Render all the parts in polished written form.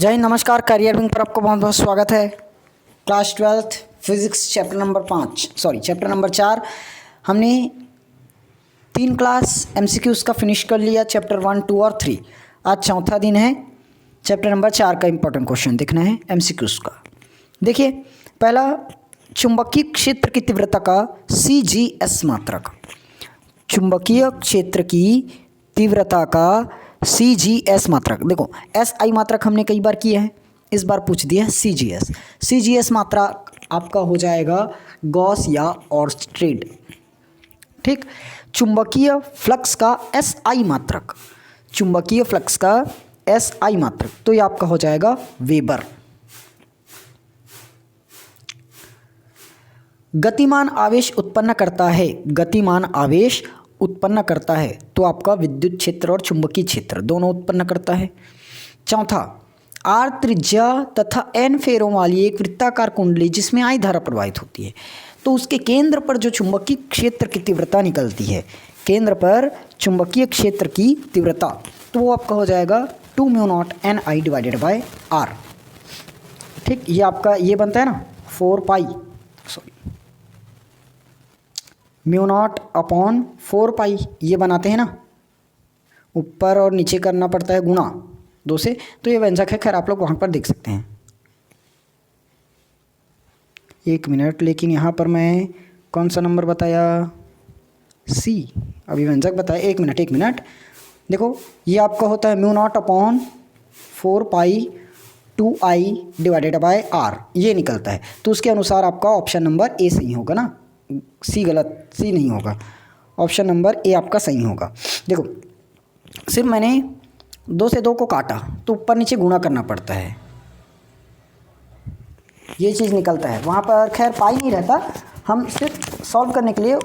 जय हिंद, नमस्कार। Career wing पर आपका बहुत बहुत स्वागत है। Class 12th physics chapter number 4 हमने 3 क्लास एमसीक्यूज़ का फिनिश कर लिया। चैप्टर 1, 2 और 3। आज चौथा दिन है। चैप्टर नंबर 4 का इंपॉर्टेंट क्वेश्चन देखना है एमसीक्यूज़ का। देखिए, पहला, चुंबकीय क्षेत्र की तीव्रता का CGS मात्रक। चुंबकीय क्षेत्र की तीव्रता का CGS मात्रक। देखो, SI मात्रक हमने कई बार किया है, इस बार पूछ दिया CGS। CGS मात्रक आपका हो जाएगा गॉस या ऑर्स्टेड। ठीक। चुंबकीय फ्लक्स का SI मात्रक, चुंबकीय फ्लक्स का SI मात्रक, तो ये आपका हो जाएगा वेबर। गतिमान आवेश उत्पन्न करता है, गतिमान आवेश उत्पन्न करता है, तो आपका विद्युत क्षेत्र और चुंबकीय क्षेत्र दोनों उत्पन्न करता है। चौथा, R त्रिज्या तथा N फेरों वाली एक वृत्ताकार कुंडली जिसमें I धारा प्रवाहित होती है, तो उसके केंद्र पर जो चुंबकीय क्षेत्र की तीव्रता निकलती है, केंद्र पर चुंबकीय क्षेत्र की तीव्रता, तो वो आपका हो जाएगा 2μ0NI/R। ठीक, ये आपका ये बनता है ना 4π/4π ये बनाते हैं ना, ऊपर और नीचे करना पड़ता है गुणा 2 से, तो ये व्यंजक है। खैर, आप लोग वहाँ पर देख सकते हैं। 1 मिनट, लेकिन यहाँ पर मैं कौन सा नंबर बताया? C। अभी व्यंजक बताया। 1 मिनट। देखो, ये आपका होता है μ0/4π2I/R, ये निकलता है। तो उसके अनुसार आपका ऑप्शन नंबर A सही होगा ना, C गलत, C नहीं होगा। ऑप्शन नंबर A आपका सही होगा। देखो, सिर्फ मैंने 2 से 2 को काटा तो ऊपर नीचे गुणा करना पड़ता है, ये चीज़ निकलता है। वहाँ पर खैर पाई नहीं रहता, हम सिर्फ सॉल्व करने के लिए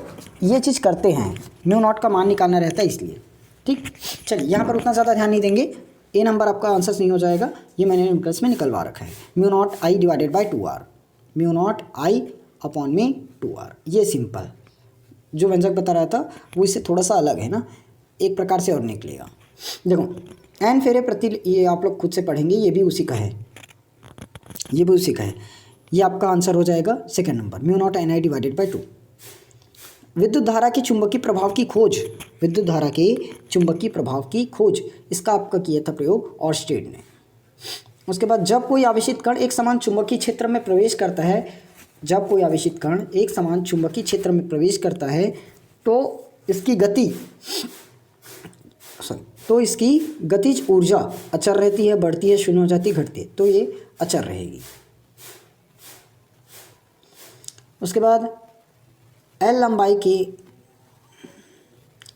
ये चीज़ करते हैं, μ0 का मान निकालना रहता है इसलिए। ठीक, चलिए, यहाँ पर उतना ज़्यादा ध्यान नहीं देंगे। A नंबर आपका आंसर नहीं हो जाएगा, ये मैंने निकल्स में निकलवा रखा है। μ0I/2R, μ0I/2R, ये सिंपल जो व्यंजक बता रहा था वो इससे थोड़ा सा अलग है ना, एक प्रकार से और निकलेगा। देखो, N फेरे प्रति, ये आप लोग खुद से पढ़ेंगे, ये भी उसी का है, ये भी उसी का है। ये आपका आंसर हो जाएगा सेकंड नंबर, μ0NI/2। विद्युत धारा के चुंबकीय प्रभाव की खोज, विद्युत धारा के चुंबकीय प्रभाव की खोज, इसका आपका किया था प्रयोग ऑर्स्टेड ने। उसके बाद, जब कोई आवेशित कण एक समान चुंबकीय क्षेत्र में प्रवेश करता है, जब कोई आवेशित कण एक समान चुंबकीय क्षेत्र में प्रवेश करता है, तो इसकी गतिज ऊर्जा अचर रहती है, बढ़ती है, शून्य हो जाती है, घटती है, तो ये अचर रहेगी। उसके बाद, L लंबाई के,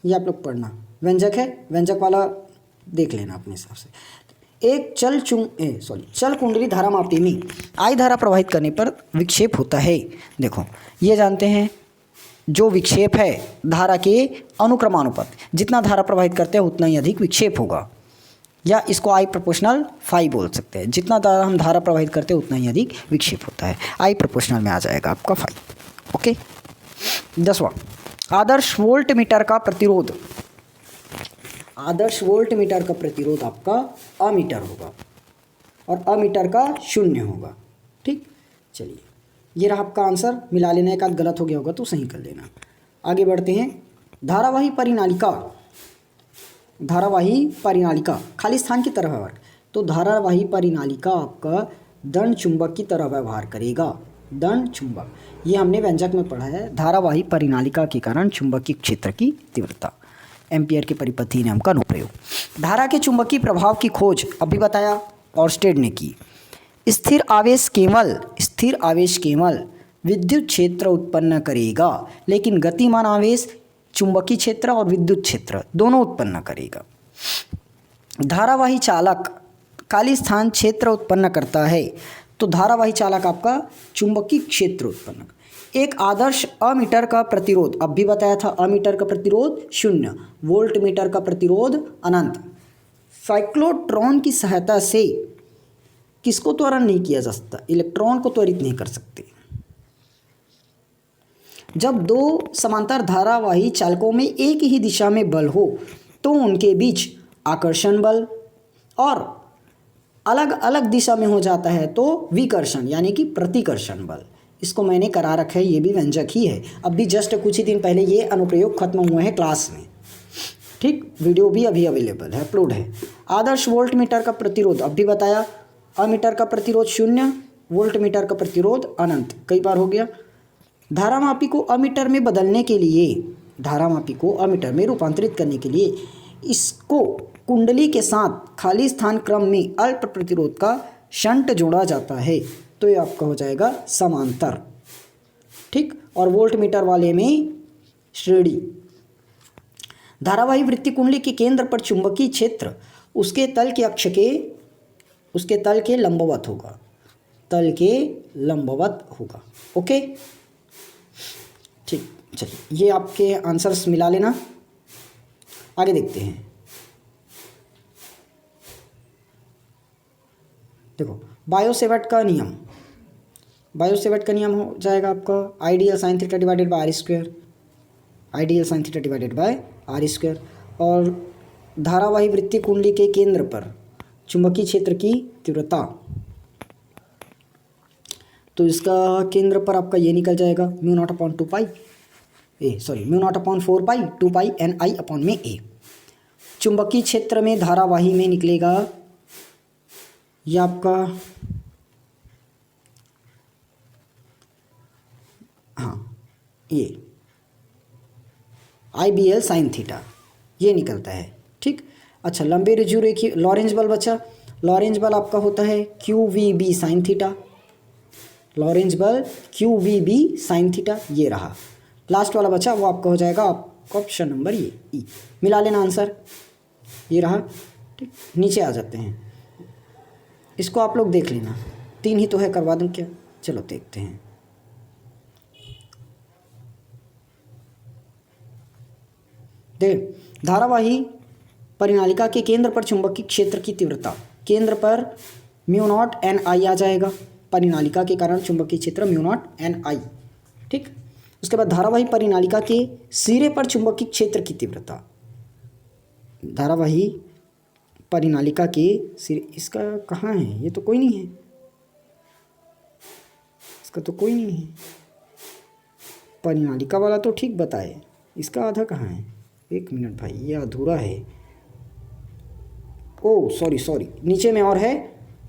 ये आप लोग पढ़ना, व्यंजक है, व्यंजक वाला देख लेना अपने हिसाब से। एक चल कुंडली धारा मापी में I धारा प्रवाहित करने पर विक्षेप होता है। देखो, ये जानते हैं, जो विक्षेप है धारा के अनुक्रमानुपात, जितना धारा प्रवाहित करते हैं उतना ही अधिक विक्षेप होगा, या इसको I प्रोपोर्शनल फाई बोल सकते हैं। जितना हम धारा प्रवाहित करते हैं उतना ही अधिक विक्षेप होता है, I प्रोपोर्शनल में आ जाएगा आपका फाई। ओके। 10वां, आदर्श वोल्ट मीटर का प्रतिरोध। आदर्श वोल्ट मीटर का प्रतिरोध आपका अमीटर होगा और अमीटर का 0 होगा। ठीक, चलिए, ये रहा आपका आंसर। मिला लेना, एक आध गलत हो गया होगा तो सही कर लेना। आगे बढ़ते हैं। धारावाही परिनालिका, धारावाही परिनालिका खाली स्थान की तरह व्यवहार, तो धारावाही परिनालिका आपका दंड चुंबक की तरह व्यवहार करेगा। दंड चुंबक, ये हमने व्यंजक में पढ़ा है। धारावाही परिनालिका के कारण चुंबकीय क्षेत्र की तीव्रता, एम्पियर के परिपथी नियम का अनुप्रयोग। धारा के चुंबकीय प्रभाव की खोज अभी बताया, ऑर्स्टेड ने की। स्थिर आवेश केवल विद्युत क्षेत्र उत्पन्न करेगा, लेकिन गतिमान आवेश चुंबकीय क्षेत्र और विद्युत क्षेत्र दोनों उत्पन्न करेगा। धारावाही चालक खाली स्थान क्षेत्र उत्पन्न करता है, तो धारावाही चालक आपका चुंबकीय क्षेत्र उत्पन्न। एक आदर्श अमीटर का प्रतिरोध, अब भी बताया था, अमीटर का प्रतिरोध 0, वोल्ट मीटर का प्रतिरोध अनंत। साइक्लोट्रॉन की सहायता से किसको त्वरण नहीं किया जा सकता? इलेक्ट्रॉन को त्वरित नहीं कर सकते। जब 2 समांतर धारावाही चालकों में एक ही दिशा में बल हो, तो उनके बीच आकर्षण बल और अलग अलग दिशा में हो जाता है तो विकर्षण यानी कि प्रतिकर्षण बल। इसको मैंने करा रखा है, ये भी व्यंजक ही है। अब भी जस्ट कुछ ही दिन पहले ये अनुप्रयोग खत्म हुए हैं क्लास में, ठीक। वीडियो भी अभी अवेलेबल है, अपलोड है। आदर्श वोल्ट मीटर का प्रतिरोध अब भी बताया, अमीटर का प्रतिरोध 0, वोल्ट मीटर का प्रतिरोध अनंत, कई बार हो गया। धारामापी को अमीटर में बदलने के लिए, धारामापी को अमीटर में रूपांतरित करने के लिए इसको कुंडली के साथ खाली स्थान क्रम में अल्प प्रतिरोध का शंट जोड़ा जाता है, तो ये आपका हो जाएगा समांतर, ठीक। और वोल्ट मीटर वाले में श्रेणी। धारावाही वृत्ति कुंडली के केंद्र पर चुंबकीय क्षेत्र उसके तल के अक्ष के, उसके तल के लंबवत होगा, तल के लंबवत होगा। ओके, ठीक। चलिए ये आपके आंसर्स मिला लेना, आगे देखते हैं। देखो बायोसेवर्ट का नियम, बायोसेवर्ट का नियम हो जाएगा आपका ideal sine theta divided by R square, ideal sine theta divided by R square. और धारावाही वृत्ति कुंडली के केंद्र पर चुंबकीय क्षेत्र की तीव्रता, तो इसका केंद्र पर आपका ये निकल जाएगा μ0/2 पाई ए, सॉरी μ0/4 पाई 2 पाई NI में ए। चुंबकीय क्षेत्र में धारावाही में निकलेगा ये आपका, हाँ ये IBL साइन थीटा ये निकलता है, ठीक। अच्छा लंबे रिज्यू रेखीय लॉरेंज बल बचा, लॉरेंज बल आपका होता है QVB साइन थीटा, लॉरेंज बल QVB साइन थीटा, ये रहा। लास्ट वाला बचा वो आपका हो जाएगा आपका ऑप्शन नंबर ये ई, मिला लेना आंसर, ये रहा, ठीक। नीचे आ जाते हैं, इसको आप लोग देख लेना, 3 ही तो है, करवा दूं क्या? चलो देखते हैं। देख धारावाही परिनालिका के केंद्र पर चुंबकीय क्षेत्र की तीव्रता, केंद्र पर μ0 NI आ जाएगा, परिनालिका के कारण चुंबकीय क्षेत्र μ0 NI, ठीक। उसके बाद धारावाही परिनालिका के सिरे पर चुंबकीय क्षेत्र की तीव्रता, धारावाही परिनालिका के सिरे, इसका कहाँ है? ये तो कोई नहीं है, इसका तो कोई नहीं है। परिनालिका वाला तो ठीक बताए, इसका आधा कहाँ है? 1 मिनट भाई, ये अधूरा है। ओ सॉरी नीचे में और है,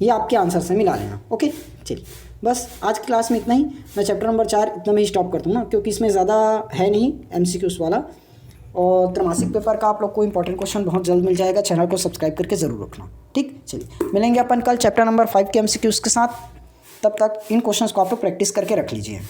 ये आपके आंसर से मिला लेना। ओके चलिए बस आज की क्लास में इतना ही। मैं चैप्टर नंबर 4 इतना में ही स्टॉप करता हूँ ना, क्योंकि इसमें ज़्यादा है नहीं MCQs वाला। और त्रैमासिक पेपर का आप लोग को इंपॉर्टेंट क्वेश्चन बहुत जल्द मिल जाएगा, चैनल को सब्सक्राइब करके ज़रूर रखना, ठीक। चलिए मिलेंगे अपन कल चैप्टर नंबर 5 के MCQs के साथ, तब तक इन क्वेश्चंस को आप लोग प्रैक्टिस करके रख लीजिए।